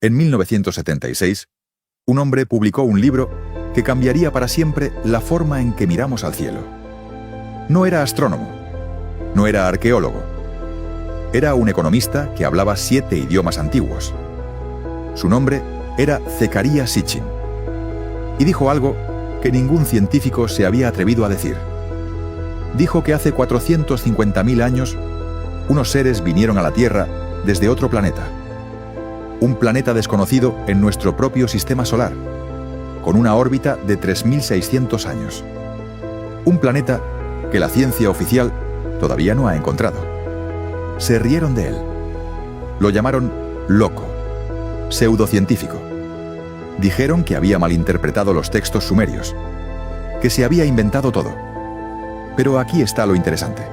En 1976, un hombre publicó un libro que cambiaría para siempre la forma en que miramos al cielo. No era astrónomo, no era arqueólogo. Era un economista que hablaba 7 idiomas antiguos. Su nombre era Zecharia Sitchin. Y dijo algo que ningún científico se había atrevido a decir. Dijo que hace 450.000 años, unos seres vinieron a la Tierra desde otro planeta. Un planeta desconocido en nuestro propio sistema solar, con una órbita de 3.600 años. Un planeta que la ciencia oficial todavía no ha encontrado. Se rieron de él. Lo llamaron loco, pseudocientífico. Dijeron que había malinterpretado los textos sumerios, que se había inventado todo. Pero aquí está lo interesante.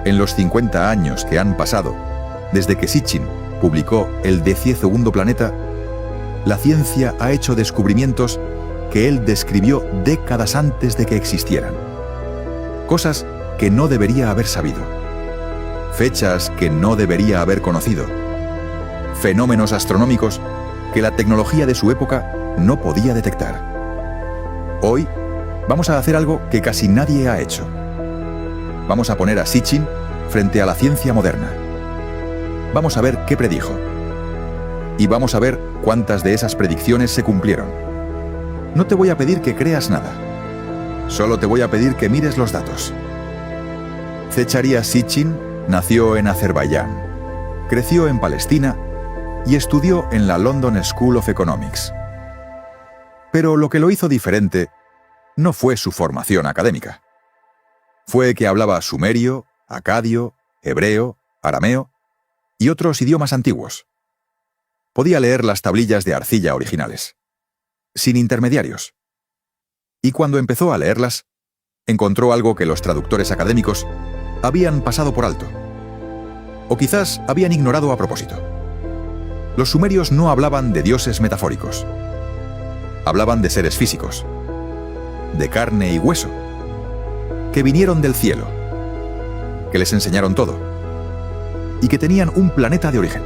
En los 50 años que han pasado, desde que Sitchin publicó El 12º planeta, la ciencia ha hecho descubrimientos que él describió décadas antes de que existieran. Cosas que no debería haber sabido. Fechas que no debería haber conocido. Fenómenos astronómicos que la tecnología de su época no podía detectar. Hoy vamos a hacer algo que casi nadie ha hecho. Vamos a poner a Sitchin frente a la ciencia moderna. Vamos a ver qué predijo. Y vamos a ver cuántas de esas predicciones se cumplieron. No te voy a pedir que creas nada. Solo te voy a pedir que mires los datos. Zecharia Sitchin nació en Azerbaiyán, creció en Palestina y estudió en la London School of Economics. Pero lo que lo hizo diferente no fue su formación académica. Fue que hablaba sumerio, acadio, hebreo, arameo y otros idiomas antiguos. Podía leer las tablillas de arcilla originales, sin intermediarios. Y cuando empezó a leerlas, encontró algo que los traductores académicos habían pasado por alto. O quizás habían ignorado a propósito. Los sumerios no hablaban de dioses metafóricos. Hablaban de seres físicos, de carne y hueso, que vinieron del cielo, que les enseñaron todo, y que tenían un planeta de origen.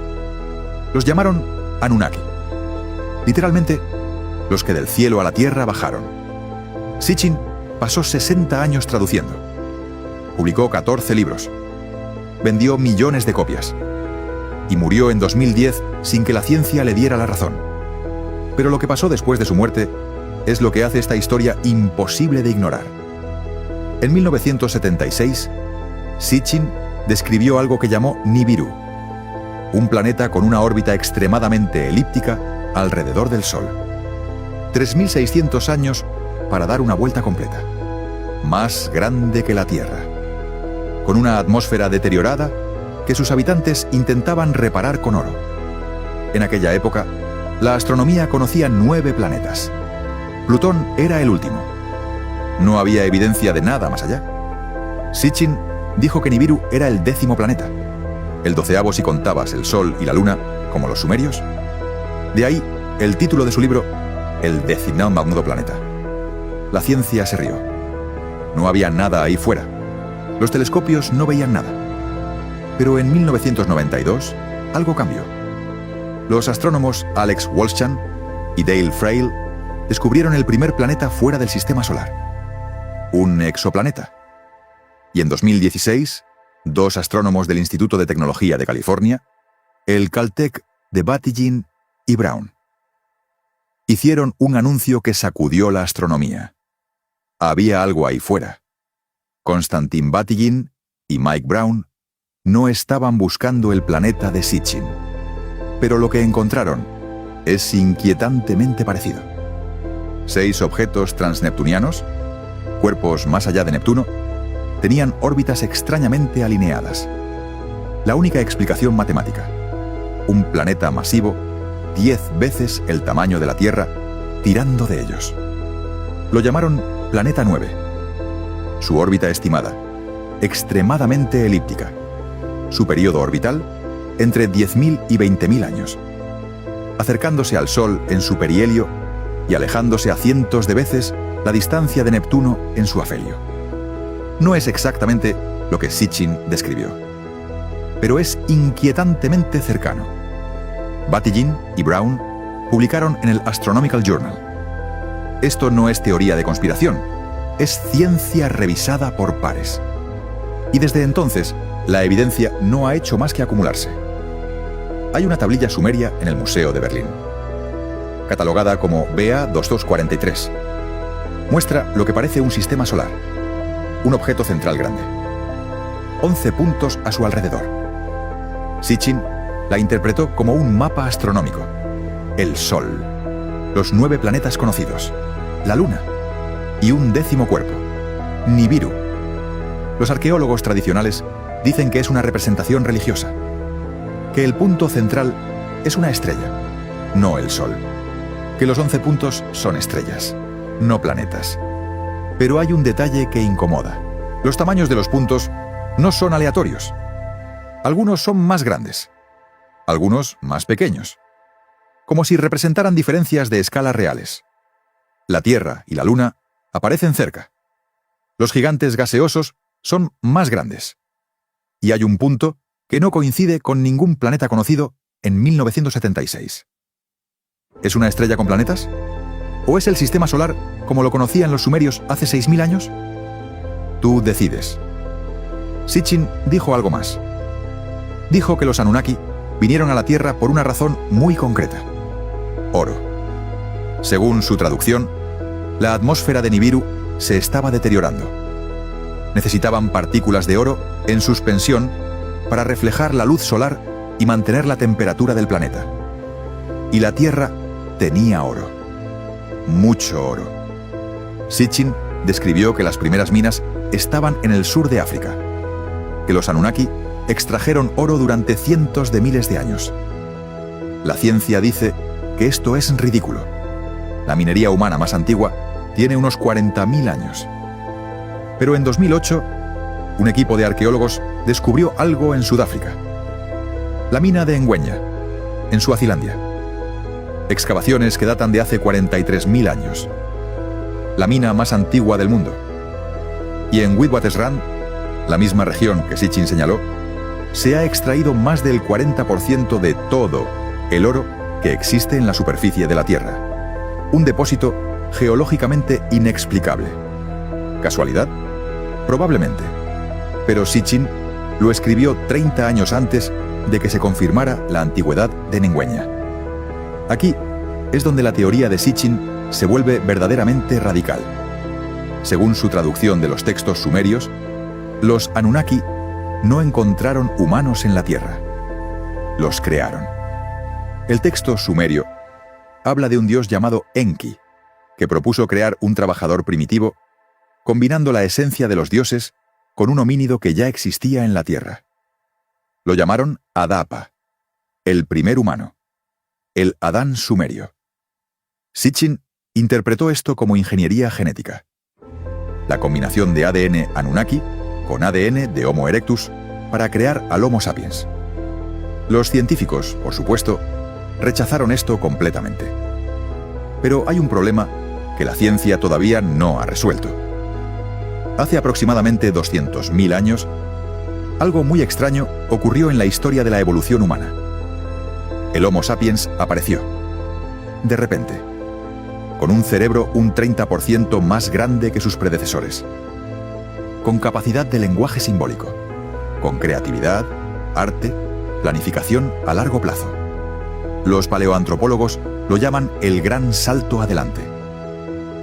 Los llamaron Anunnaki. Literalmente, los que del cielo a la tierra bajaron. Sitchin pasó 60 años traduciendo. Publicó 14 libros. Vendió millones de copias. Y murió en 2010 sin que la ciencia le diera la razón. Pero lo que pasó después de su muerte es lo que hace esta historia imposible de ignorar. En 1976, Sitchin describió algo que llamó Nibiru, un planeta con una órbita extremadamente elíptica alrededor del Sol. 3.600 años para dar una vuelta completa. Más grande que la Tierra. Con una atmósfera deteriorada que sus habitantes intentaban reparar con oro. En aquella época, la astronomía conocía 9 planetas. Plutón era el último. No había evidencia de nada más allá. Sitchin dijo que Nibiru era el 10º planeta, el 12º si contabas el Sol y la Luna, como los sumerios. De ahí el título de su libro, El 12º planeta. La ciencia se rió. No había nada ahí fuera. Los telescopios no veían nada. Pero en 1992, algo cambió. Los astrónomos Alex Wolszczan y Dale Frail descubrieron el primer planeta fuera del sistema solar. Un exoplaneta. Y en 2016, 2 astrónomos del Instituto de Tecnología de California, el Caltech de Batygin y Brown, hicieron un anuncio que sacudió la astronomía. Había algo ahí fuera. Konstantin Batygin y Mike Brown no estaban buscando el planeta de Sitchin. Pero lo que encontraron es inquietantemente parecido. 6 objetos transneptunianos, cuerpos más allá de Neptuno, tenían órbitas extrañamente alineadas. La única explicación matemática: un planeta masivo, 10 veces el tamaño de la Tierra, tirando de ellos. Lo llamaron Planeta 9. Su órbita estimada, extremadamente elíptica. Su período orbital, entre 10.000 y 20.000 años. Acercándose al Sol en su perihelio y alejándose a cientos de veces la distancia de Neptuno en su afelio. No es exactamente lo que Sitchin describió, pero es inquietantemente cercano. Batygin y Brown publicaron en el Astronomical Journal. Esto no es teoría de conspiración, es ciencia revisada por pares. Y desde entonces, la evidencia no ha hecho más que acumularse. Hay una tablilla sumeria en el Museo de Berlín, catalogada como BA 2243. Muestra lo que parece un sistema solar, un objeto central grande. 11 puntos a su alrededor. Sitchin la interpretó como un mapa astronómico. El Sol, los 9 planetas conocidos, la Luna y un 10º cuerpo, Nibiru. Los arqueólogos tradicionales dicen que es una representación religiosa, que el punto central es una estrella, no el Sol, que los 11 puntos son estrellas, no planetas. Pero hay un detalle que incomoda. Los tamaños de los puntos no son aleatorios. Algunos son más grandes, algunos más pequeños, como si representaran diferencias de escala reales. La Tierra y la Luna aparecen cerca. Los gigantes gaseosos son más grandes. Y hay un punto que no coincide con ningún planeta conocido en 1976. ¿Es una estrella con planetas? ¿O es el sistema solar como lo conocían los sumerios hace 6.000 años? Tú decides. Sitchin dijo algo más. Dijo que los Anunnaki vinieron a la Tierra por una razón muy concreta: oro. Según su traducción, la atmósfera de Nibiru se estaba deteriorando. Necesitaban partículas de oro en suspensión para reflejar la luz solar y mantener la temperatura del planeta. Y la Tierra tenía oro. Mucho oro. Sitchin describió que las primeras minas estaban en el sur de África, que los Anunnaki extrajeron oro durante cientos de miles de años. La ciencia dice que esto es ridículo. La minería humana más antigua tiene unos 40.000 años. Pero en 2008, un equipo de arqueólogos descubrió algo en Sudáfrica. La mina de Ngwenya, en Suazilandia. Excavaciones que datan de hace 43.000 años. La mina más antigua del mundo. Y en Witwatersrand, la misma región que Sitchin señaló, se ha extraído más del 40% de todo el oro que existe en la superficie de la Tierra. Un depósito geológicamente inexplicable. ¿Casualidad? Probablemente. Pero Sitchin lo escribió 30 años antes de que se confirmara la antigüedad de Ngwenya. Aquí es donde la teoría de Sitchin se vuelve verdaderamente radical. Según su traducción de los textos sumerios, los Anunnaki no encontraron humanos en la Tierra. Los crearon. El texto sumerio habla de un dios llamado Enki, que propuso crear un trabajador primitivo, combinando la esencia de los dioses con un homínido que ya existía en la Tierra. Lo llamaron Adapa, el primer humano, el Adán sumerio. Sitchin interpretó esto como ingeniería genética. La combinación de ADN Anunnaki con ADN de Homo erectus para crear al Homo sapiens. Los científicos, por supuesto, rechazaron esto completamente. Pero hay un problema que la ciencia todavía no ha resuelto. Hace aproximadamente 200.000 años, algo muy extraño ocurrió en la historia de la evolución humana. El Homo sapiens apareció, de repente, con un cerebro un 30% más grande que sus predecesores, con capacidad de lenguaje simbólico, con creatividad, arte, planificación a largo plazo. Los paleoantropólogos lo llaman el gran salto adelante,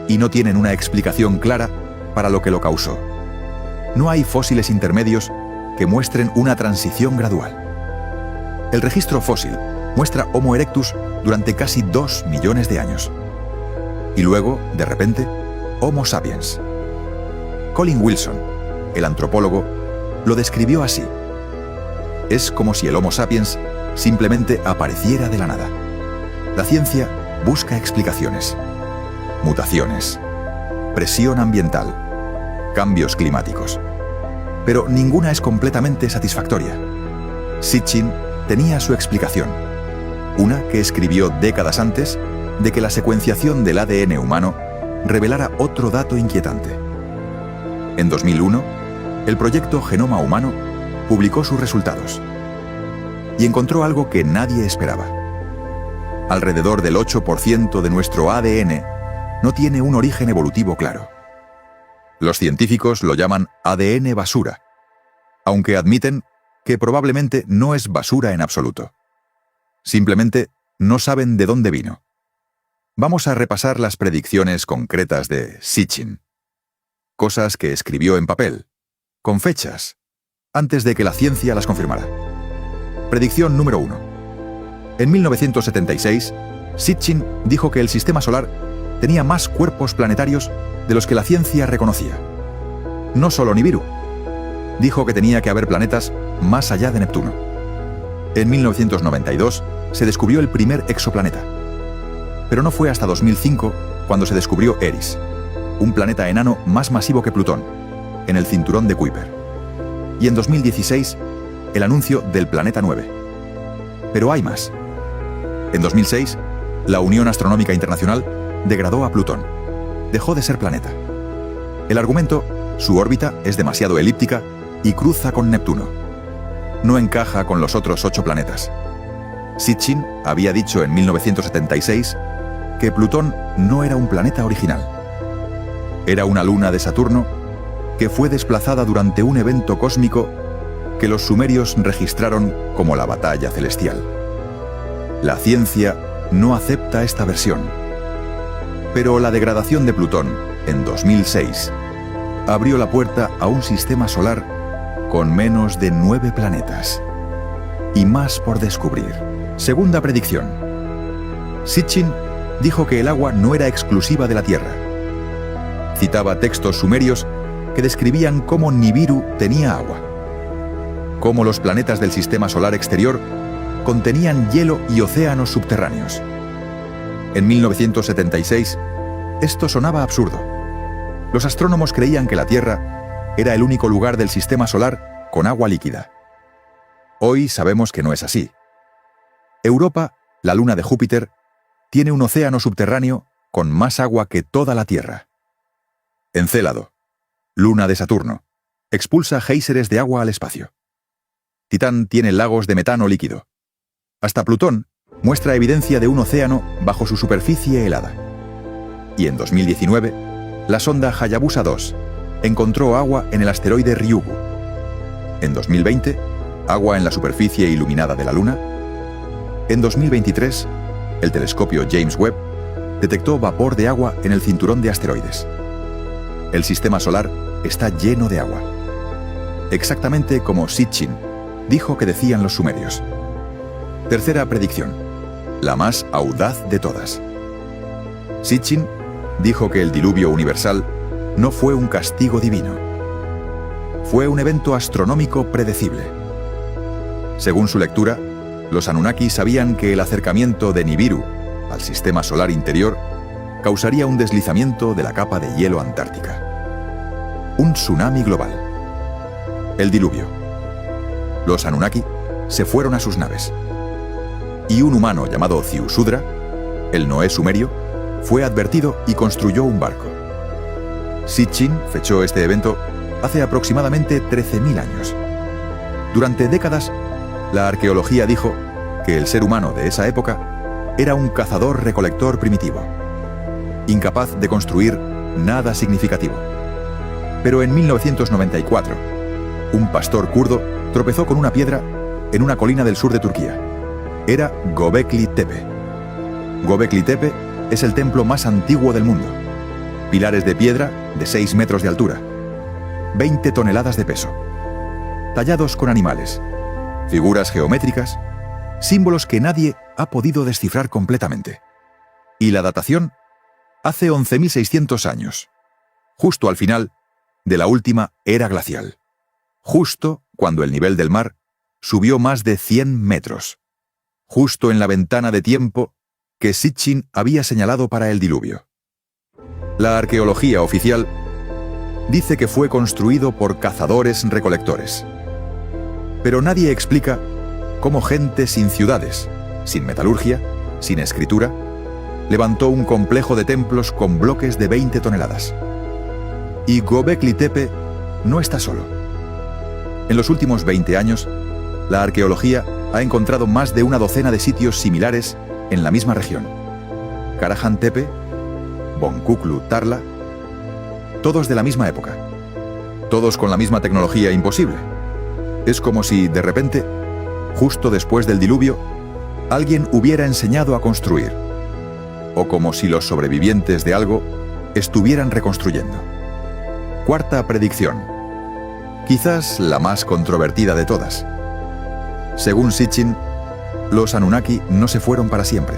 y no tienen una explicación clara para lo que lo causó. No hay fósiles intermedios que muestren una transición gradual. El registro fósil muestra Homo erectus durante casi 2 millones de años. Y luego, de repente, Homo sapiens. Colin Wilson, el antropólogo, lo describió así. Es como si el Homo sapiens simplemente apareciera de la nada. La ciencia busca explicaciones. Mutaciones, presión ambiental, cambios climáticos. Pero ninguna es completamente satisfactoria. Sitchin tenía su explicación, una que escribió décadas antes de que la secuenciación del ADN humano revelara otro dato inquietante. En 2001, el proyecto Genoma Humano publicó sus resultados y encontró algo que nadie esperaba. alrededor del 8% de nuestro ADN, no tiene un origen evolutivo claro. Los científicos lo llaman ADN basura, aunque admiten que probablemente no es basura en absoluto. Simplemente no saben de dónde vino. Vamos a repasar las predicciones concretas de Sitchin. Cosas que escribió en papel, con fechas, antes de que la ciencia las confirmara. Predicción número 1. En 1976, Sitchin dijo que el sistema solar tenía más cuerpos planetarios de los que la ciencia reconocía. No solo Nibiru. Dijo que tenía que haber planetas más allá de Neptuno. En 1992 se descubrió el primer exoplaneta. Pero no fue hasta 2005 cuando se descubrió Eris, un planeta enano más masivo que Plutón, en el cinturón de Kuiper. Y en 2016, el anuncio del planeta 9. Pero hay más. En 2006, la Unión Astronómica Internacional degradó a Plutón. Dejó de ser planeta. El argumento: su órbita es demasiado elíptica y cruza con Neptuno. No encaja con los otros 8 planetas. Sitchin había dicho en 1976 que Plutón no era un planeta original. Era una luna de Saturno que fue desplazada durante un evento cósmico que los sumerios registraron como la batalla celestial. La ciencia no acepta esta versión. Pero la degradación de Plutón, en 2006, abrió la puerta a un sistema solar con menos de 9 planetas. Y más por descubrir. Segunda predicción. Sitchin dijo que el agua no era exclusiva de la Tierra. Citaba textos sumerios que describían cómo Nibiru tenía agua. Cómo los planetas del sistema solar exterior contenían hielo y océanos subterráneos. En 1976, esto sonaba absurdo. Los astrónomos creían que la Tierra era el único lugar del sistema solar con agua líquida. Hoy sabemos que no es así. Europa, la luna de Júpiter, tiene un océano subterráneo con más agua que toda la Tierra. Encélado, luna de Saturno, expulsa géiseres de agua al espacio. Titán tiene lagos de metano líquido. Hasta Plutón muestra evidencia de un océano bajo su superficie helada. Y en 2019, la sonda Hayabusa 2 encontró agua en el asteroide Ryugu. En 2020, agua en la superficie iluminada de la Luna. En 2023, el telescopio James Webb detectó vapor de agua en el cinturón de asteroides. El sistema solar está lleno de agua. Exactamente como Sitchin dijo que decían los sumerios. Tercera predicción, la más audaz de todas. Sitchin dijo que el diluvio universal no fue un castigo divino. Fue un evento astronómico predecible. Según su lectura, los Anunnaki sabían que el acercamiento de Nibiru al sistema solar interior causaría un deslizamiento de la capa de hielo antártica. Un tsunami global. El diluvio. Los Anunnaki se fueron a sus naves. Y un humano llamado Ziusudra, el Noé sumerio, fue advertido y construyó un barco. Sitchin fechó este evento hace aproximadamente 13.000 años. Durante décadas, la arqueología dijo que el ser humano de esa época era un cazador-recolector primitivo, incapaz de construir nada significativo. Pero en 1994, un pastor kurdo tropezó con una piedra en una colina del sur de Turquía. Era Göbekli Tepe. Göbekli Tepe es el templo más antiguo del mundo. Pilares de piedra de 6 metros de altura, 20 toneladas de peso, tallados con animales, figuras geométricas, símbolos que nadie ha podido descifrar completamente. Y la datación, hace 11.600 años, justo al final de la última era glacial, justo cuando el nivel del mar subió más de 100 metros, justo en la ventana de tiempo que Sitchin había señalado para el diluvio. La arqueología oficial dice que fue construido por cazadores-recolectores. Pero nadie explica cómo gente sin ciudades, sin metalurgia, sin escritura, levantó un complejo de templos con bloques de 20 toneladas. Y Göbekli Tepe no está solo. En los últimos 20 años, la arqueología ha encontrado más de una docena de sitios similares en la misma región. Karahan Tepe, Bonkuklu Tarla, todos de la misma época. Todos con la misma tecnología imposible. Es como si, de repente, justo después del diluvio, alguien hubiera enseñado a construir. O como si los sobrevivientes de algo estuvieran reconstruyendo. Cuarta predicción. Quizás la más controvertida de todas. Según Sitchin, los Anunnaki no se fueron para siempre.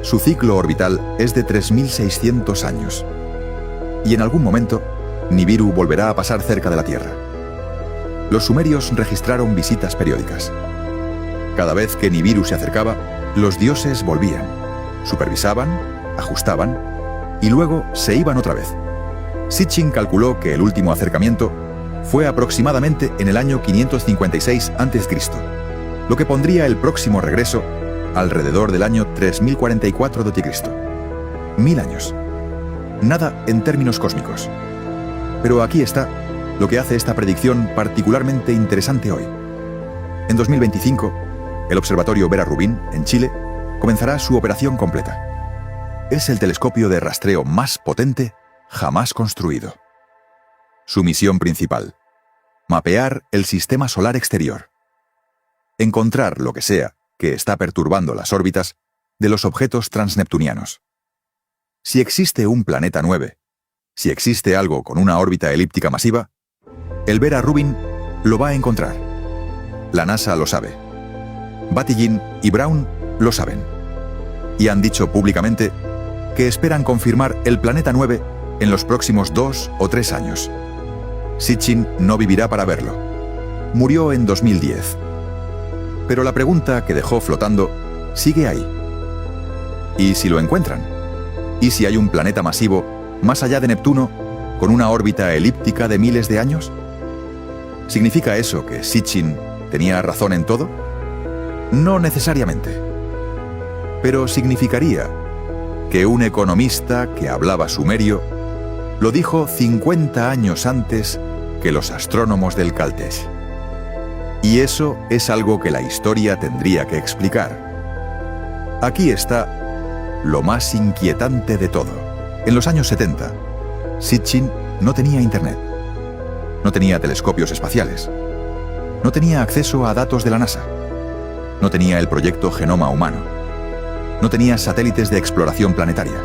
Su ciclo orbital es de 3.600 años. Y en algún momento, Nibiru volverá a pasar cerca de la Tierra. Los sumerios registraron visitas periódicas. Cada vez que Nibiru se acercaba, los dioses volvían, supervisaban, ajustaban, y luego se iban otra vez. Sitchin calculó que el último acercamiento fue aproximadamente en el año 556 a.C., lo que pondría el próximo regreso alrededor del año 3044 d.C. 1000 años. Nada en términos cósmicos. Pero aquí está lo que hace esta predicción particularmente interesante hoy. En 2025, el observatorio Vera Rubin, en Chile, comenzará su operación completa. Es el telescopio de rastreo más potente jamás construido. Su misión principal: mapear el sistema solar exterior. Encontrar lo que sea que está perturbando las órbitas de los objetos transneptunianos. Si existe un planeta 9, si existe algo con una órbita elíptica masiva, el Vera Rubin lo va a encontrar. La NASA lo sabe. Batygin y Brown lo saben. Y han dicho públicamente que esperan confirmar el planeta 9 en los próximos 2 o 3 años. Sitchin no vivirá para verlo. Murió en 2010. Pero la pregunta que dejó flotando sigue ahí. ¿Y si lo encuentran? ¿Y si hay un planeta masivo más allá de Neptuno con una órbita elíptica de miles de años? ¿Significa eso que Sitchin tenía razón en todo? No necesariamente. Pero significaría que un economista que hablaba sumerio lo dijo 50 años antes que los astrónomos del Caltech. Y eso es algo que la historia tendría que explicar. Aquí está lo más inquietante de todo. En los años 70, Sitchin no tenía internet. No tenía telescopios espaciales. No tenía acceso a datos de la NASA. No tenía el proyecto Genoma Humano. No tenía satélites de exploración planetaria.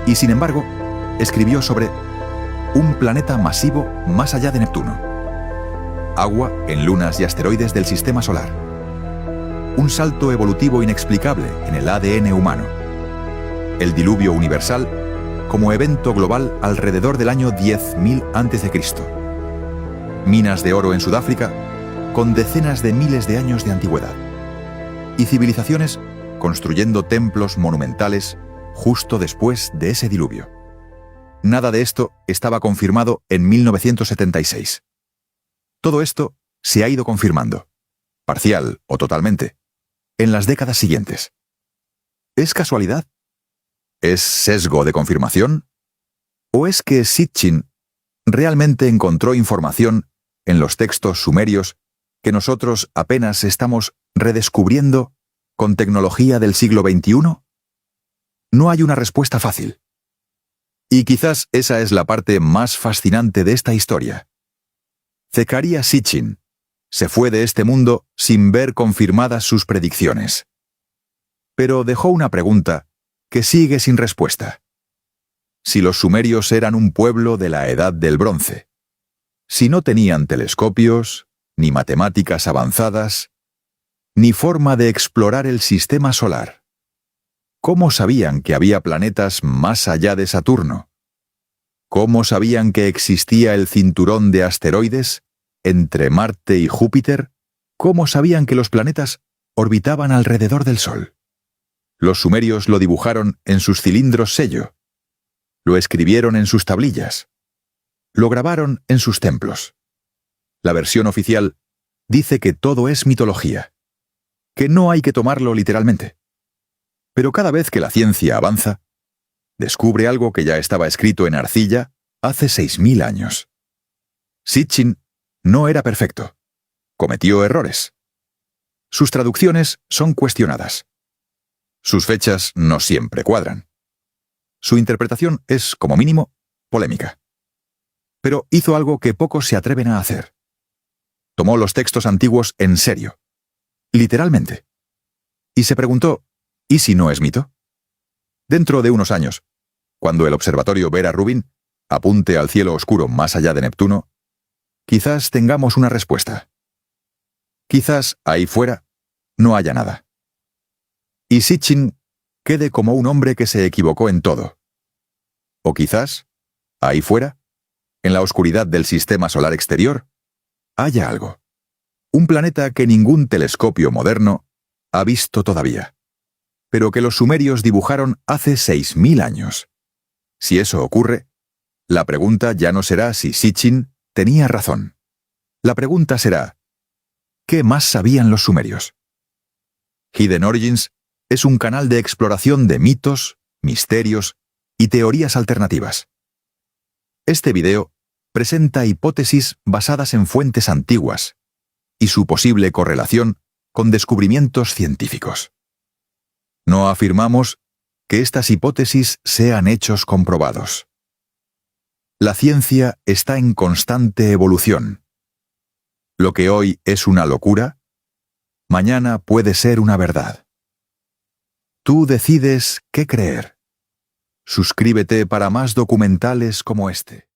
Y sin embargo, escribió sobre un planeta masivo más allá de Neptuno. Agua en lunas y asteroides del sistema solar. Un salto evolutivo inexplicable en el ADN humano. El diluvio universal como evento global alrededor del año 10.000 a.C. Minas de oro en Sudáfrica con decenas de miles de años de antigüedad. Y civilizaciones construyendo templos monumentales justo después de ese diluvio. Nada de esto estaba confirmado en 1976. Todo esto se ha ido confirmando, parcial o totalmente, en las décadas siguientes. ¿Es casualidad? ¿Es sesgo de confirmación? ¿O es que Sitchin realmente encontró información en los textos sumerios que nosotros apenas estamos redescubriendo con tecnología del siglo XXI? No hay una respuesta fácil. Y quizás esa es la parte más fascinante de esta historia. Zecharia Sitchin se fue de este mundo sin ver confirmadas sus predicciones. Pero dejó una pregunta que sigue sin respuesta. Si los sumerios eran un pueblo de la Edad del Bronce, si no tenían telescopios, ni matemáticas avanzadas, ni forma de explorar el sistema solar, ¿cómo sabían que había planetas más allá de Saturno? ¿Cómo sabían que existía el cinturón de asteroides entre Marte y Júpiter? ¿Cómo sabían que los planetas orbitaban alrededor del Sol? Los sumerios lo dibujaron en sus cilindros sello, lo escribieron en sus tablillas, lo grabaron en sus templos. La versión oficial dice que todo es mitología, que no hay que tomarlo literalmente. Pero cada vez que la ciencia avanza, descubre algo que ya estaba escrito en arcilla hace 6.000 años. Sitchin no era perfecto. Cometió errores. Sus traducciones son cuestionadas. Sus fechas no siempre cuadran. Su interpretación es, como mínimo, polémica. Pero hizo algo que pocos se atreven a hacer. Tomó los textos antiguos en serio, literalmente. Y se preguntó, ¿y si no es mito? Dentro de unos años, cuando el observatorio Vera Rubin apunte al cielo oscuro más allá de Neptuno, quizás tengamos una respuesta. Quizás ahí fuera no haya nada. Y Sitchin quede como un hombre que se equivocó en todo. O quizás, ahí fuera, en la oscuridad del sistema solar exterior, haya algo. Un planeta que ningún telescopio moderno ha visto todavía, pero que los sumerios dibujaron hace 6000 años. Si eso ocurre, la pregunta ya no será si Sitchin tenía razón. La pregunta será, ¿qué más sabían los sumerios? Hidden Origins es un canal de exploración de mitos, misterios y teorías alternativas. Este video presenta hipótesis basadas en fuentes antiguas y su posible correlación con descubrimientos científicos. No afirmamos que estas hipótesis sean hechos comprobados. La ciencia está en constante evolución. Lo que hoy es una locura, mañana puede ser una verdad. Tú decides qué creer. Suscríbete para más documentales como este.